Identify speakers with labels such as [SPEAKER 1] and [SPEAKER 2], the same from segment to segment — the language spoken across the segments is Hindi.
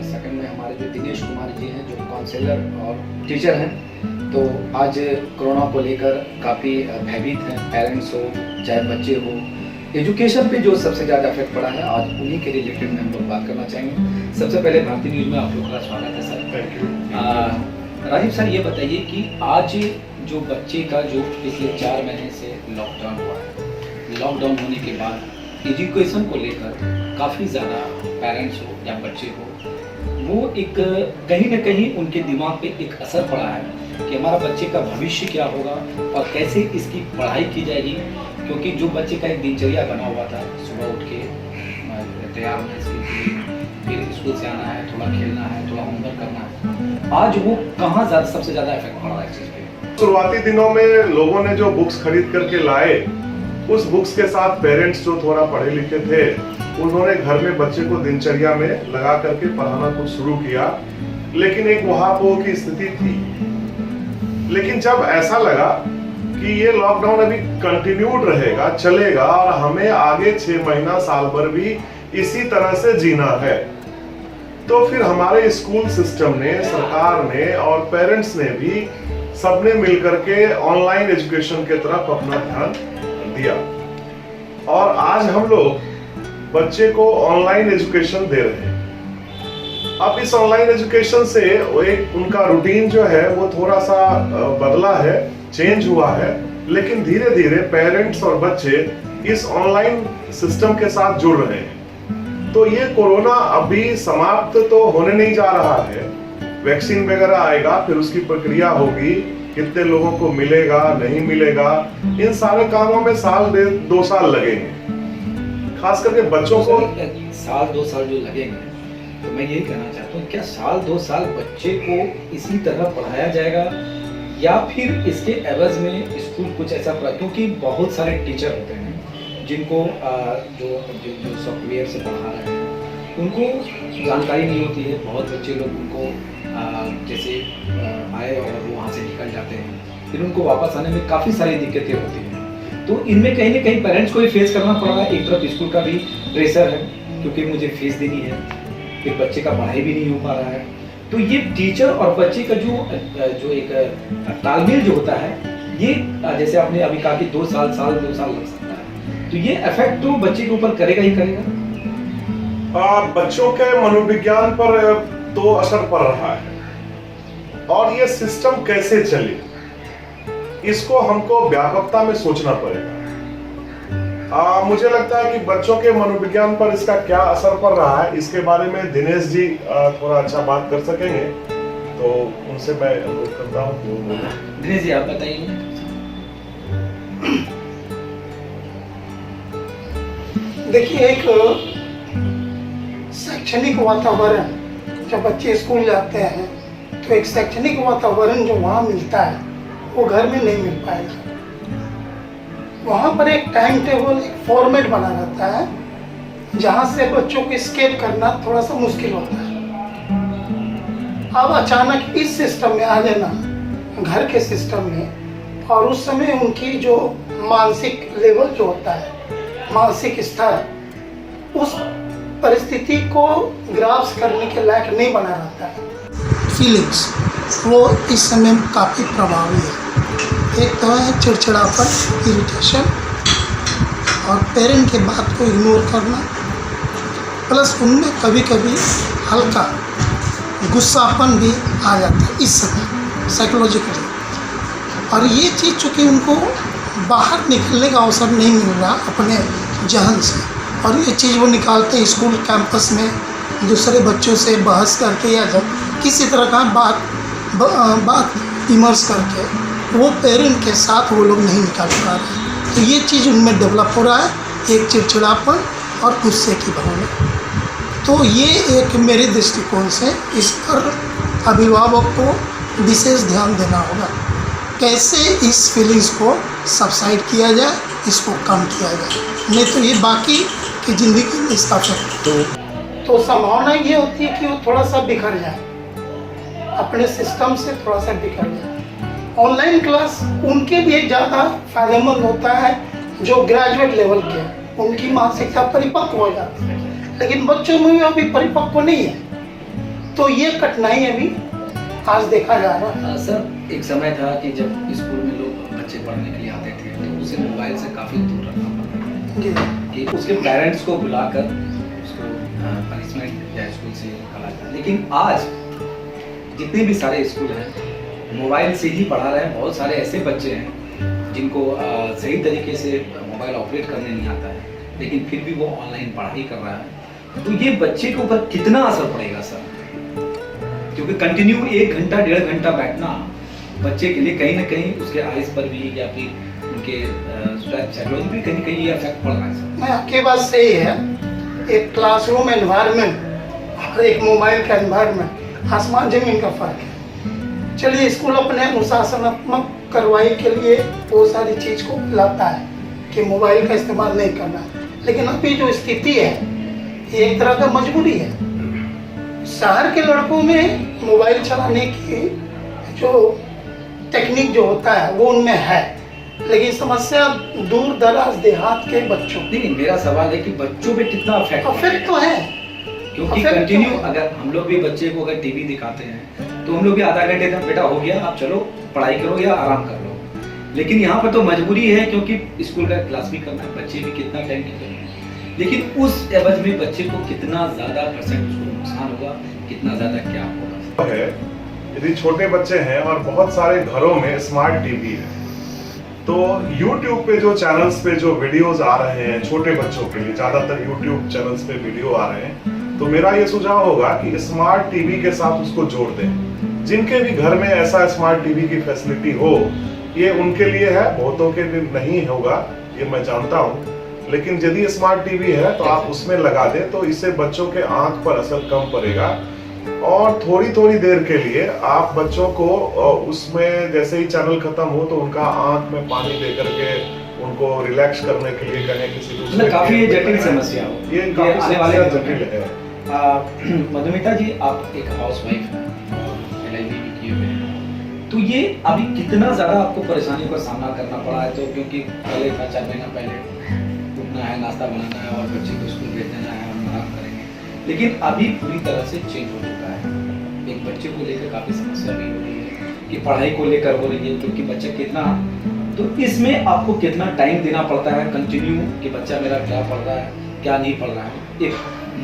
[SPEAKER 1] सेकंड में हमारे जो दिनेश कुमार जी हैं, जो काउंसलर और टीचर हैं। तो आज कोरोना को लेकर काफ़ी भयभीत हैं, पेरेंट्स हो चाहे बच्चे हो। एजुकेशन पे जो सबसे ज़्यादा इफेक्ट पड़ा है, आज उन्हीं के रिलेटेड में हम लोग बात करना चाहेंगे। सबसे पहले भारतीय न्यूज़ में आप लोग का स्वागत है sir.
[SPEAKER 2] Thank you.
[SPEAKER 1] Rajiv sir, ये बताइए कि आज जो बच्चे का जो पिछले 4 महीने से लॉकडाउन हुआ है, लॉकडाउन होने के बाद एजुकेशन को लेकर काफ़ी ज़्यादा पेरेंट्स हो या बच्चे हो, वो एक कहीं ना कहीं उनके दिमाग पे एक असर पड़ा है कि हमारा बच्चे का भविष्य क्या होगा और कैसे इसकी पढ़ाई की जाएगी। क्योंकि जो बच्चे का एक दिनचर्या बना हुआ था, सुबह उठ के तैयार होना स्कूल के लिए, फिर स्कूल से आना है, थोड़ा खेलना है, थोड़ा होमवर्क करना है, आज वो कहाँ सबसे ज़्यादा इफेक्ट पड़ रहा है इस चीज़ पे?
[SPEAKER 2] शुरुआती दिनों में लोगों ने जो बुक्स खरीद करके लाए, उस बुक्स के साथ पेरेंट्स जो थोड़ा पढ़े लिखे थे, उन्होंने घर में बच्चे को दिनचर्या में लगा करके पढ़ाना कुछ शुरू किया। लेकिन एक वहापोह की स्थिति थी। लेकिन जब ऐसा लगा कि ये लॉकडाउन अभी कंटिन्यूड रहेगा, चलेगा और हमें आगे 6 महीना साल भर भी इसी तरह से जीना है, तो फिर हमारे स्कूल सिस्टम ने, सरकार ने और पेरेंट्स ने भी सबने मिलकर के ऑनलाइन एजुकेशन के तरफ अपना ध्यान दिया। और आज हम लोग बच्चे को ऑनलाइन एजुकेशन दे रहे हैं। अब इस ऑनलाइन एजुकेशन से एक उनका रूटीन जो है वो थोड़ा सा बदला है, चेंज हुआ है, लेकिन धीरे धीरे पेरेंट्स और बच्चे इस ऑनलाइन सिस्टम के साथ जुड़ रहे हैं। तो ये कोरोना अभी समाप्त तो होने नहीं जा रहा है। वैक्सीन वगैरह आएगा, फिर उसकी प्रक्रिया होगी, कितने लोगों को मिलेगा नहीं मिलेगा, इन सारे कामों में साल 2 साल लगेंगे। खास करके बच्चों को
[SPEAKER 1] साल 2 साल जो लगेंगे, तो मैं यही कहना चाहता हूँ, क्या साल 2 साल बच्चे को इसी तरह पढ़ाया जाएगा या फिर इसके एवज में स्कूल कुछ ऐसा पढ़ा? क्योंकि बहुत सारे टीचर होते हैं जिनको जो सॉफ्टवेयर से पढ़ा रहे हैं, उनको जानकारी नहीं होती है। बहुत बच्चे लोग उनको जैसे आए और वो वहाँ से निकल जाते हैं, फिर उनको वापस आने में काफ़ी सारी दिक्कतें होती हैं। तो इनमें कहीं ना कहीं पेरेंट्स को भी फेस करना पड़ रहा है। एक तरफ स्कूल का भी प्रेशर है क्योंकि मुझे फीस देनी है, फिर बच्चे का पढ़ाई भी नहीं हो पा रहा है। तो ये टीचर और बच्चे का जो एक तालमेल जो होता है, ये जैसे आपने अभी कहा कि 2 साल लग सकता है, तो ये इफेक्ट तो बच्चे के ऊपर करेगा ही करेगा।
[SPEAKER 2] बच्चों के मनोविज्ञान पर तो असर पड़ रहा है। और ये सिस्टम कैसे चले, इसको हमको व्यापकता में सोचना पड़ेगा। मुझे लगता है कि बच्चों के मनोविज्ञान पर इसका क्या असर पड़ रहा है, इसके बारे में दिनेश जी थोड़ा अच्छा बात कर सकेंगे, तो उनसे मैं अनुरोध करता हूँ।
[SPEAKER 1] दिनेश जी, आप बताइए।
[SPEAKER 3] देखिए, एक शैक्षणिक वातावरण, जब बच्चे स्कूल जाते हैं तो एक शैक्षणिक वातावरण जो वहाँ मिलता है वो घर में नहीं मिल पाएगा। वहाँ पर एक टाइम टेबल, एक फॉर्मेट बना रहता है जहाँ से बच्चों को स्केप करना थोड़ा सा मुश्किल होता है। अब अचानक इस सिस्टम में आ जाना, घर के सिस्टम में, और उस समय उनकी जो मानसिक लेवल जो होता है, मानसिक स्तर, उस परिस्थिति को ग्रास्प करने के लायक नहीं बना रहता है। फीलिंग्स वो इस समय काफ़ी प्रभावी है। एक तो है चिड़चिड़ापन, इरिटेशन, और पेरेंट के बात को इग्नोर करना, प्लस उनमें कभी कभी हल्का गुस्सापन भी आ जाता है इस समय साइकोलॉजिकली। और ये चीज़ चूँकि उनको बाहर निकलने का अवसर नहीं मिल रहा अपने जहन से, और ये चीज़ वो निकालते स्कूल कैंपस में दूसरे बच्चों से बहस करके या किसी तरह का बात विमर्श करके, वो पेरेंट के साथ वो लोग नहीं निकाल पा रहे। तो ये चीज़ उनमें डेवलप हो रहा है, एक चिड़चिड़ापन और गुस्से की भावना। तो ये एक मेरे दृष्टिकोण से इस पर अभिभावक को विशेष ध्यान देना होगा, कैसे इस फीलिंग्स को सबसाइड किया जाए, इसको कम किया जाए, नहीं तो ये बाकी की ज़िंदगी में इसका इफेक्ट तो संभावना ये होती है कि वो थोड़ा सा बिखर जाए, अपने सिस्टम से थोड़ा सा बिखर जाए। ऑनलाइन क्लास उनके लिए ज़्यादा फायदेमंद होता है जो ग्रेजुएट लेवल के, उनकी मानसिकता परिपक्व हो जाती है, लेकिन बच्चों में भी अभी परिपक्व नहीं है। तो ये कठिनाई अभी आज देखा जा रहा है।
[SPEAKER 1] सर एक समय था कि जब स्कूल में लोग बच्चे पढ़ने के लिए आते थे तो उसे मोबाइल से काफ़ी दूर रखना पड़ता
[SPEAKER 3] जी
[SPEAKER 1] था कि उसके पेरेंट्स को बुलाकर उसको पनिशमेंट या स्कूल से निकाला जाए। लेकिन आज जितने भी सारे स्कूल हैं मोबाइल से ही पढ़ा रहे हैं। बहुत सारे ऐसे बच्चे हैं जिनको सही तरीके से मोबाइल ऑपरेट करने नहीं आता है, लेकिन फिर भी वो ऑनलाइन पढ़ाई कर रहा है। तो ये बच्चे के ऊपर कितना असर पड़ेगा सर? क्योंकि कंटिन्यू 1 घंटा 1.5 घंटा बैठना बच्चे के लिए कहीं ना कहीं उसके आइज पर भी या फिर उनके साइकोलॉजी भी कहीं ना कहीं ये इफेक्ट पड़ रहा है सर।
[SPEAKER 3] मैं आपकी बात सही है। एक क्लासरूम एनवायरनमेंट और एक मोबाइल का एनवायरनमेंट आसमान जमीन का फर्क है। चलिए स्कूल अपने अनुशासनात्मक कार्रवाई के लिए वो सारी चीज को लाता है कि मोबाइल का इस्तेमाल नहीं करना है, लेकिन अभी जो स्थिति है ये एक तरह का मजबूरी है। शहर के लड़कों में मोबाइल चलाने की जो टेक्निक जो होता है वो उनमें है, लेकिन समस्या दूर दराज देहात के बच्चों
[SPEAKER 1] नहीं, मेरा सवाल है कि बच्चों पे कितना
[SPEAKER 3] अफेक्ट तो है।
[SPEAKER 1] क्योंकि
[SPEAKER 3] affect
[SPEAKER 1] कंटिन्यू
[SPEAKER 3] तो है।
[SPEAKER 1] अगर हम लोग भी बच्चे को अगर टीवी दिखाते हैं तो हम लोग भी आधा घंटे तक बेटा हो गया आप चलो पढ़ाई करो या आराम कर लो, लेकिन यहाँ पर तो मजबूरी है क्योंकि स्कूल का क्लास भी करना है, बच्चे भी कितना टाइम निकलेंगे। लेकिन उस एवज में बच्चे को कितना ज्यादा परसेंट उसको नुकसान होगा, कितना ज्यादा क्या होगा
[SPEAKER 2] है। यदि छोटे बच्चे हैं और बहुत सारे घरों में स्मार्ट टीवी है तो YouTube पे जो चैनल्स पे जो वीडियोस आ रहे हैं छोटे बच्चों के लिए, ज्यादातर YouTube चैनल्स पे वीडियो आ रहे हैं, तो मेरा ये सुझाव होगा कि स्मार्ट टीवी के साथ उसको जोड़ दें। जिनके भी घर में ऐसा स्मार्ट टीवी की फैसिलिटी हो, ये उनके लिए है, बहुतों के लिए नहीं होगा, ये मैं जानता हूँ। लेकिन यदि स्मार्ट टीवी है तो आप उसमें लगा दें तो इससे बच्चों के आंख पर असर कम पड़ेगा। और थोड़ी थोड़ी देर के लिए आप बच्चों को उसमें जैसे ही चैनल खत्म हो तो उनका आंख में पानी दे करके उनको रिलैक्स करने के लिए कहें किसी दूसरे।
[SPEAKER 1] काफी जटिल समस्या हो,
[SPEAKER 2] ये काफी
[SPEAKER 1] आने वाले
[SPEAKER 2] जटिल है।
[SPEAKER 1] मधुमिता जी आप एक हाउसवाइफ हैं और LLB भी किए हुए हैं, तो ये अभी कितना ज्यादा आपको परेशानियों का सामना करना पड़ा है? तो क्योंकि पहले था 4 महीना पहले उठना है, नाश्ता बनाना है और बच्चे को स्कूल भेज देना है, हम आराम करेंगे, लेकिन अभी पूरी तरह से चेंज हो चुका है। एक बच्चे को लेकर काफी समस्या भी हो रही है कि पढ़ाई को लेकर हो रही है, क्योंकि बच्चा कितना, तो इसमें आपको कितना टाइम देना पड़ता है कंटिन्यू कि बच्चा मेरा क्या पढ़ रहा है क्या नहीं पढ़ रहा है। एक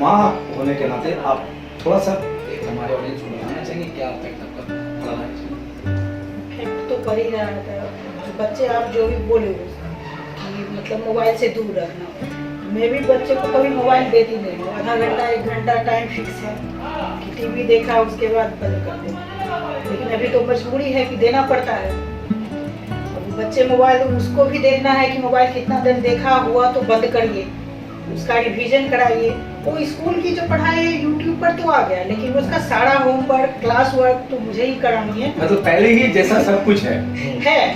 [SPEAKER 1] माँ होने के नाते आप थोड़ा सा एक हमारे ऑडियंस को बताना चाहेंगे क्या इफेक्ट आपका पड़ रहा है?
[SPEAKER 4] इफेक्ट तो पड़ ही रहा है। बच्चे आप जो भी बोले कि मतलब मोबाइल से दूर रखना, मैं भी बच्चे को कभी मोबाइल देती नहीं हूँ। आधा घंटा 1 घंटा टाइम फिक्स है कि टीवी देखा उसके बाद बंद कर दो, लेकिन अभी तो मजबूरी है कि देना पड़ता है। अभी बच्चे मोबाइल उसको भी देखना है कि मोबाइल कितना देर देखा हुआ तो बंद करिए, उसका रिवीजन कराइए। वो स्कूल की जो पढ़ाई है यूट्यूब पर तो आ गया, लेकिन उसका सारा होमवर्क क्लास वर्क तो मुझे ही करानी है।
[SPEAKER 1] मतलब पहले ही जैसा सब कुछ है,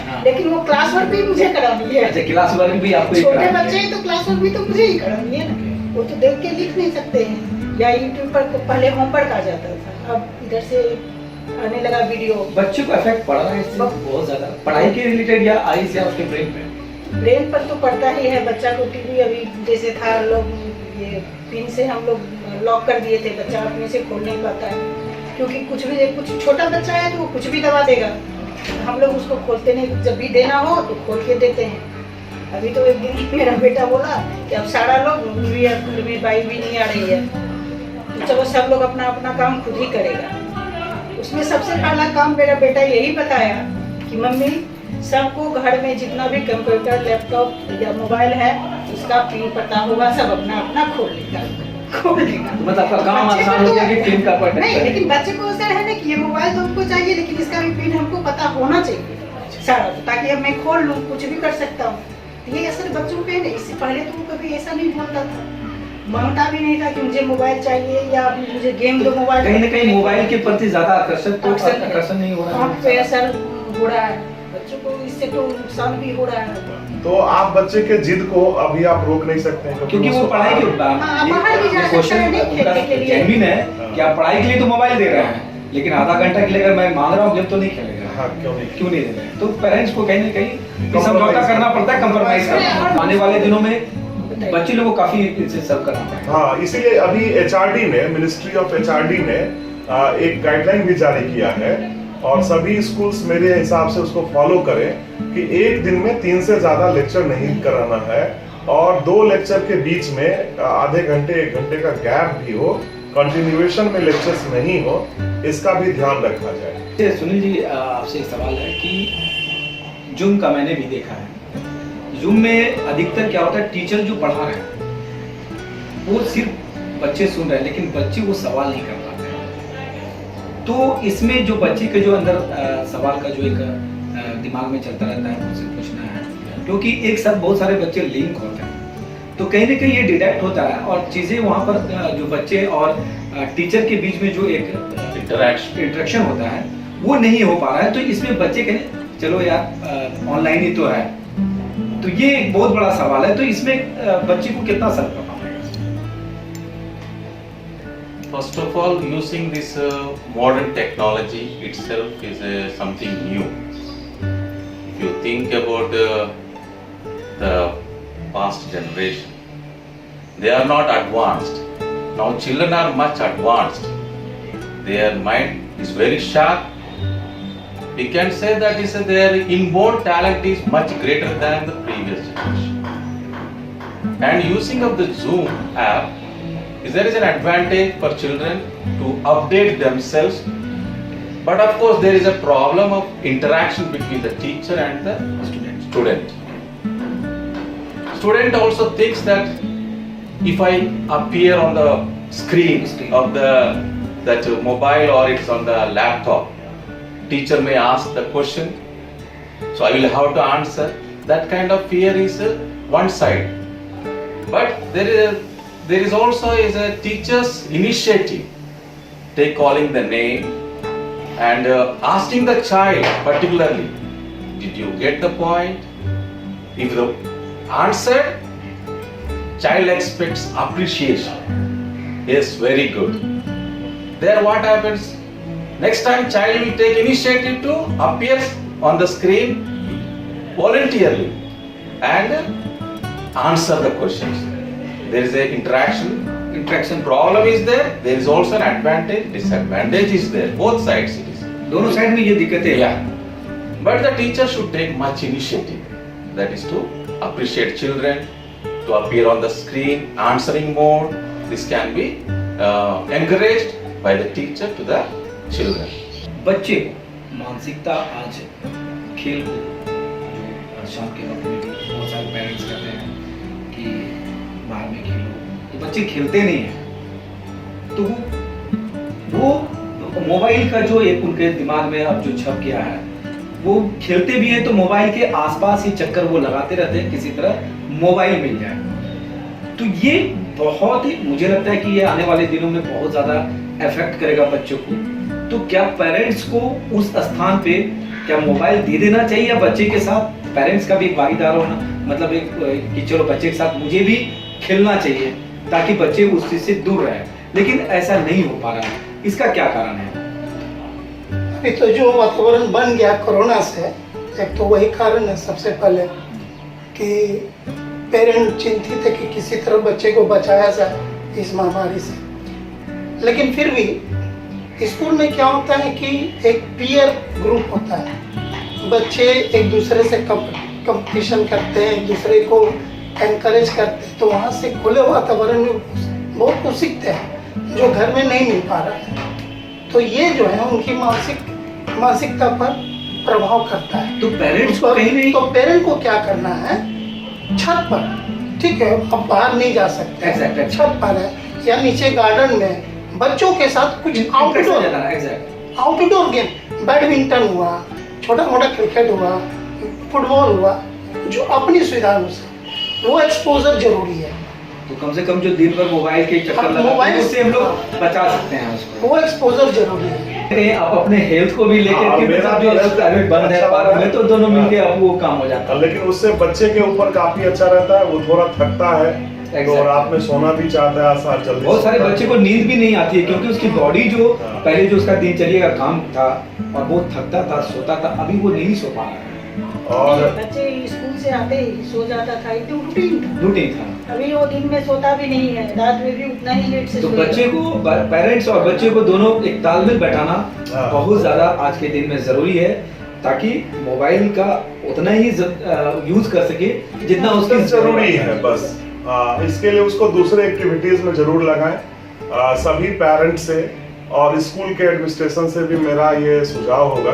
[SPEAKER 4] हाँ। लेकिन वो क्लास वर्क भी मुझे करानी है।
[SPEAKER 1] अच्छा क्लास वर्क भी आपको ही
[SPEAKER 4] छोटे
[SPEAKER 1] करानी है।
[SPEAKER 4] बच्चे हैं तो क्लास वर्क भी तो मुझे ही करानी है ना, वो तो देख के लिख नहीं सकते हैं। या यूट्यूब पर तो पहले होमवर्क आ जाता था, अब इधर से आने लगा वीडियो।
[SPEAKER 1] बच्चों को इफेक्ट पड़ रहा है इससे बहुत ज्यादा, पढ़ाई के रिलेटेड या आईज या उसके ब्रेन पे?
[SPEAKER 4] ब्रेन पर तो पड़ता ही है। बच्चा को टीवी अभी जैसे था, लोग ये पिन से हम लोग लॉक कर दिए थे, बच्चा अपने से खोल नहीं पाता है, क्योंकि कुछ छोटा बच्चा है तो वो कुछ भी दबा देगा, हम लोग उसको खोलते नहीं। जब भी देना हो तो खोल के देते हैं। अभी तो एक दिन मेरा बेटा बोला कि अब सारा लोग भी, अब घर में बाई भी नहीं आ रही है तो चलो सब लोग अपना अपना काम खुद ही करेगा। उसमें सबसे पहला काम मेरा बेटा यही बताया कि मम्मी सबको घर में जितना भी कंप्यूटर लैपटॉप या मोबाइल है उसका पिन पता होगा, सब अपना अपना खोल लेगा।
[SPEAKER 1] मतलब आपका काम आसान हो गया कि पिन का पता
[SPEAKER 4] नहीं, लेकिन बच्चे को ऐसा है ना कि ये मोबाइल तो हमको चाहिए, लेकिन इसका भी पिन हमको पता होना चाहिए सारा, ताकि अब मैं खोल लूँ, कुछ भी कर सकता हूँ। ये असर बच्चों पे नहीं। इससे पहले तो कभी ऐसा नहीं बोलता था, मांगता भी नहीं था कि मुझे मोबाइल चाहिए या मुझे गेम दो मोबाइल।
[SPEAKER 1] कहीं ना कहीं मोबाइल के प्रति ज्यादा आकर्षण नहीं हो रहा
[SPEAKER 4] है, असर हो रहा है बच्चों को, इससे तो नुकसान भी हो रहा है।
[SPEAKER 2] तो आप बच्चे के जिद को अभी आप रोक नहीं सकते हैं
[SPEAKER 1] क्योंकि वो पढ़ाई के क्वेश्चन जेन्युइन है कि आप पढ़ाई के लिए तो मोबाइल दे रहे हैं, लेकिन आधा घंटा के लिए अगर मैं मांग रहा हूँ गेम तो नहीं खेलेगा।
[SPEAKER 2] हाँ, क्यों नहीं
[SPEAKER 1] दे रहे हैं? तो पेरेंट्स को कहीं ना कहीं समझौता करना पड़ता है, कंप्रोमाइज करना। आने वाले दिनों में बच्चे लोगों को काफी इनसे सर्व करना पड़ेगा।
[SPEAKER 2] हाँ, इसीलिए अभी HRD ने, मिनिस्ट्री ऑफ HRD ने एक गाइडलाइन भी जारी किया है और सभी स्कूल्स मेरे हिसाब से उसको फॉलो करें कि एक दिन में 3 से ज्यादा लेक्चर नहीं कराना है और 2 लेक्चर के बीच में आधे घंटे 1 घंटे का गैप भी हो, कंटिन्यूएशन में लेक्चर्स नहीं हो, इसका भी ध्यान रखा जाए।
[SPEAKER 1] सुनील जी, आपसे एक सवाल है कि जूम का मैंने भी देखा है। जूम में अधिकतर क्या होता है, टीचर जो पढ़ा रहे हैं वो सिर्फ बच्चे सुन रहे हैं लेकिन बच्चे वो सवाल नहीं कर पाते हैं। तो इसमें जो बच्चे के जो अंदर सवाल का जो एक दिमाग में चलता रहता है मुझसे पूछना है, क्योंकि एक साथ बहुत सारे बच्चे लिंक होते हैं तो कहीं ना कहीं ये डिटेक्ट होता है और चीज़ें वहाँ पर जो बच्चे और टीचर के बीच में जो एक इंटरेक्शन होता है वो नहीं हो पा रहा है। तो इसमें बच्चे कहें चलो यार ऑनलाइन ही तो है, तो ये एक बहुत बड़ा सवाल है। तो इसमें बच्चे को कितना असर पड़ता है?
[SPEAKER 5] First of all, using this modern technology itself is something new. If you think about the past generation, they are not advanced. Now children are much advanced. Their mind is very sharp. We can say that their inborn talent is much greater than the previous generation. And using of the Zoom app, there is an advantage for children to update themselves, but of course there is a problem of interaction between the teacher and the student. Student also thinks that if I appear on the screen of that mobile or it's on the laptop, teacher may ask the question, so I will have to answer. That kind of fear is one side, but there is also a teacher's initiative, take calling the name and asking the child particularly, did you get the point? If the answer, child expects appreciation. Yes, very good. There what happens? Next time child will take initiative to appear on the screen voluntarily and answer the questions. There is a interaction problem is there. There is also an advantage, disadvantage is there. Both sides it is.
[SPEAKER 1] दोनों साइड में ये दिक्कतें हैं।
[SPEAKER 5] Yeah. But the teacher should take much initiative. That is to appreciate children, to appear on the screen, answering mode. This can be encouraged by the teacher to the children.
[SPEAKER 1] बच्चे को मानसिकता आज खेल जो शाम के वक्त में भी बहुत सारे पेरेंट्स कहते हैं कि बाहर में खेलो, तो बच्चे खेलते नहीं हैं। तो वो मोबाइल का जो एक उनके दिमाग में अब जो छप गया है, वो खेलते भी हैं तो मोबाइल के आसपास ही चक्कर वो लगाते रहते हैं, किसी तरह मोबाइल मिल जाए। तो ये बहुत ही, मुझे लगता है कि ये आने वाले दिनों में बहुत ज़्यादा अफेक्ट करेगा बच्चों को। तो क्या पेरेंट्स को उस स्थान पे क्या मोबाइल दे देना चाहिए या बच्चे के साथ पेरेंट्स का भी भागीदार होना, मतलब एक कि चलो बच्चे के साथ मुझे भी खेलना चाहिए ताकि बच्चे उस चीज से दूर रहे, लेकिन ऐसा नहीं हो पा रहा है। इसका क्या कारण है?
[SPEAKER 3] अभी तो जो वातावरण बन गया कोरोना से, एक तो वही कारण है सबसे पहले कि पेरेंट चिंतित है कि किसी तरह बच्चे को बचाया जाए इस महामारी से। लेकिन फिर भी स्कूल में क्या होता है कि एक पीयर ग्रुप होता है, बच्चे एक दूसरे से कंपटीशन करते हैं, एक दूसरे को एनकरेज करते हैं, तो वहाँ से खुले वातावरण में बहुत कुछ सीखते हैं जो घर में नहीं मिल पा रहा है। तो ये जो है उनकी मानसिकता पर प्रभाव करता है।
[SPEAKER 1] तो पेरेंट्स को कहीं नहीं,
[SPEAKER 3] तो पेरेंट को क्या करना है, छत पर, ठीक है अब बाहर नहीं जा सकते,
[SPEAKER 1] Exactly.
[SPEAKER 3] छत पर है या नीचे गार्डन में बच्चों के साथ कुछ आउटडोर गेम, बैडमिंटन हुआ, छोटा मोटा क्रिकेट हुआ, फुटबॉल हुआ, जो अपनी सुविधा अनुसार, वो एक्सपोजर जरूरी है।
[SPEAKER 1] तो कम से कम जो दिन भर मोबाइल के चक्कर लगाते हैं उससे हम लोग बचा सकते हैं उसको।
[SPEAKER 3] वो एक्सपोजर जरूरी है।
[SPEAKER 1] आप अपने हेल्थ को भी लेकर के
[SPEAKER 2] मेरा
[SPEAKER 1] भी अभी बंद है पार्क में, तो दोनों मिलके अब वो काम हो जाता है।
[SPEAKER 2] लेकिन उससे बच्चे के ऊपर काफी अच्छा रहता है, वो थोड़ा थकता है तो रात में सोना भी चाहता है, आसार जल्दी।
[SPEAKER 1] बहुत सारे बच्चे को नींद भी नहीं आती है क्योंकि उसकी बॉडी जो पहले जो उसका दिनचर्या का काम था और वो थकता था, सोता था, अभी वो नहीं सो पा रहा है।
[SPEAKER 2] और
[SPEAKER 4] बच्चे स्कूल से आते ही सो जाता था, एकदम रूटीन था।
[SPEAKER 1] रूटीन था।
[SPEAKER 4] अभी वो दिन में सोता भी नहीं है, रात में भी उतना ही लेट से
[SPEAKER 1] तो
[SPEAKER 4] सोएगा।
[SPEAKER 1] बच्चे को, पेरेंट्स और बच्चे को दोनों एक तालमेल बैठाना
[SPEAKER 2] हाँ।
[SPEAKER 1] बहुत ज्यादा आज के दिन में जरूरी है, ताकि मोबाइल का उतना ही यूज कर सके जितना उसकी
[SPEAKER 2] जरूरी है। बस इसके लिए उसको दूसरे एक्टिविटीज में जरूर लगाएं। सभी पेरेंट्स से और स्कूल के एडमिनिस्ट्रेशन से भी मेरा ये सुझाव होगा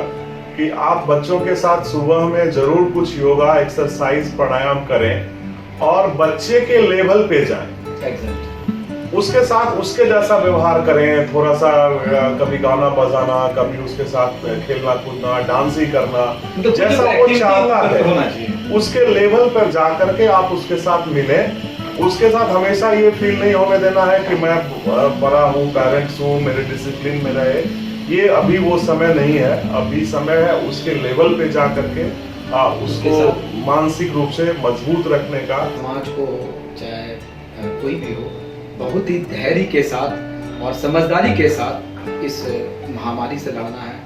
[SPEAKER 2] कि आप बच्चों के साथ सुबह में जरूर कुछ योगा, एक्सरसाइज, प्राणायाम करें और बच्चे के लेवल पे जाएं।
[SPEAKER 1] Exactly.
[SPEAKER 2] उसके साथ उसके जैसा व्यवहार करें, थोड़ा सा कभी गाना बजाना, कभी उसके साथ खेलना कूदना, डांस ही करना,
[SPEAKER 1] तो
[SPEAKER 2] जैसा
[SPEAKER 1] कुछ
[SPEAKER 2] वो
[SPEAKER 1] activity
[SPEAKER 2] चाहता
[SPEAKER 1] होना
[SPEAKER 2] है
[SPEAKER 1] चाहिए।
[SPEAKER 2] उसके लेवल पर जा करके आप उसके साथ मिलें। उसके साथ हमेशा ये फील नहीं होने देना है कि मैं बड़ा हूँ, पेरेंट्स हूँ, मेरे डिसिप्लिन में रहे। ये अभी वो समय नहीं है, अभी समय है उसके लेवल पे जा करके उसको मानसिक रूप से मजबूत रखने का।
[SPEAKER 1] समाज को चाहे कोई भी हो, बहुत ही धैर्य के साथ और समझदारी के साथ इस महामारी से लड़ना है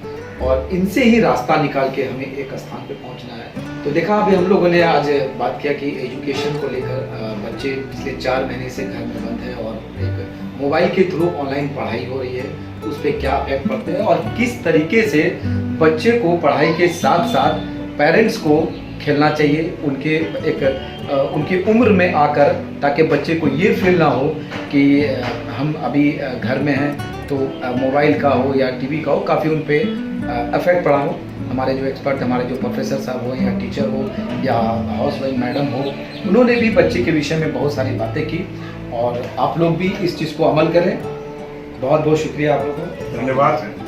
[SPEAKER 1] और इनसे ही रास्ता निकाल के हमें एक स्थान पे पहुंचना है। तो देखा अभी हम लोगों ने आज बात किया कि एजुकेशन को लेकर बच्चे पिछले 4 महीने से घर में बंद है और एक मोबाइल के थ्रू ऑनलाइन पढ़ाई हो रही है, उस पर क्या इफेक्ट पड़ते हैं और किस तरीके से बच्चे को पढ़ाई के साथ साथ पेरेंट्स को खेलना चाहिए उनके उनकी उम्र में आकर, ताकि बच्चे को ये फील ना हो कि हम अभी घर में हैं तो मोबाइल का हो या टीवी का हो काफ़ी उन पे अफेक्ट पड़ा हो। हमारे जो एक्सपर्ट, हमारे जो प्रोफेसर साहब हो या टीचर हो या हाउस वाइफ मैडम हो, उन्होंने भी बच्चे के विषय में बहुत सारी बातें की और आप लोग भी इस चीज़ को अमल करें। बहुत बहुत शुक्रिया आप लोगों को।
[SPEAKER 2] धन्यवाद।